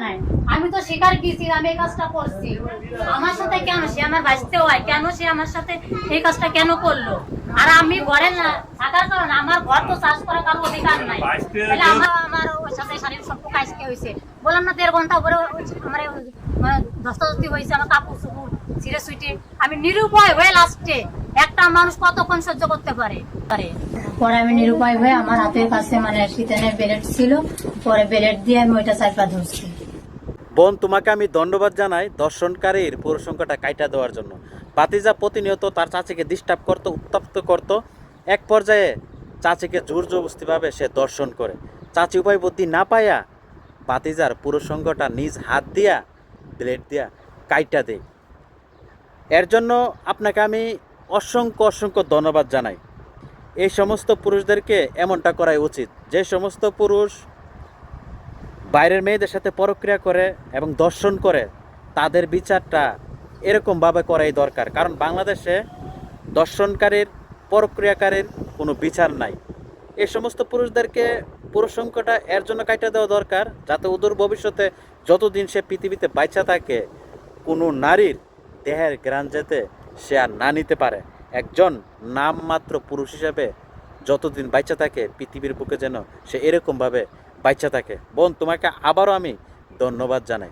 নাই। আমি তো স্বীকার গেছি আমি এই কাজটা করছি। আমার সাথে কেন সে আমার বাঁচতে হয়, কেন সে আমার সাথে এই কাজটা কেন করলো? আর আমি ঘরে না থাকার কারণে আমার ঘর তো চাষ করার কারো অধিকার নাই। তাহলে আমার ওর সাথে শারীরিক সম্পর্ক আজকে হয়েছে, বললাম না 1.5 ঘন্টা উপরে আমার ধস্তাধস্তি হয়েছে, আমার কাপড় চুপুর ছিঁড়ে ছুটে আমি নিরুপায় হয়ে লাস্টে, একটা মানুষ কতক্ষণ সহ্য করতে পারে। পরে আমি নিরুপায় হয়ে আমার হাতের কাছে মানে শীতেনের বেলেট ছিল, পরে বেলেট দিয়ে আমি ওইটা চারপা ধরছি। বোন, তোমাকে আমি ধন্যবাদ জানাই দর্শনকারীর পুরো সংখ্যাটা কাইটা দেওয়ার জন্য। ভাতিজা প্রতিনিয়ত তার চাচিকে ডিস্টার্ব করতো, উত্তপ্ত করতো। এক পর্যায়ে চাচিকে জোর জবরদস্তিভাবে সে দর্শন করে। চাচি উপায় বুদ্ধি না পাইয়া ভাতিজার পুরো সংখ্যাটা নিজ হাত দিয়া ব্লেড দিয়া কাইটা দেয়। এর জন্য আপনাকে আমি অসংখ্য অসংখ্য ধন্যবাদ জানাই। এই সমস্ত পুরুষদেরকে এমনটা করাই উচিত। যে সমস্ত পুরুষ বাইরের মেয়েদের সাথে পরক্রিয়া করে এবং দর্শন করে, তাদের বিচারটা এরকমভাবে করাই দরকার। কারণ বাংলাদেশে দর্শনকারীর, পরক্রিয়াকারীর কোনো বিচার নাই। এই সমস্ত পুরুষদেরকে পুরুষ সংখ্যাটা এর জন্য কাটা দেওয়া দরকার, যাতে অদূর ভবিষ্যতে যতদিন সে পৃথিবীতে বাইচা থাকে, কোনো নারীর দেহের ঘ্রাণ যাতে সে আর না নিতে পারে। একজন নামমাত্র পুরুষ হিসেবে যতদিন বাইচা থাকে পৃথিবীর বুকে যেন সে এরকমভাবে বাইচা থাকে। বোন, তোমাকে আবারও আমি ধন্যবাদ জানাই।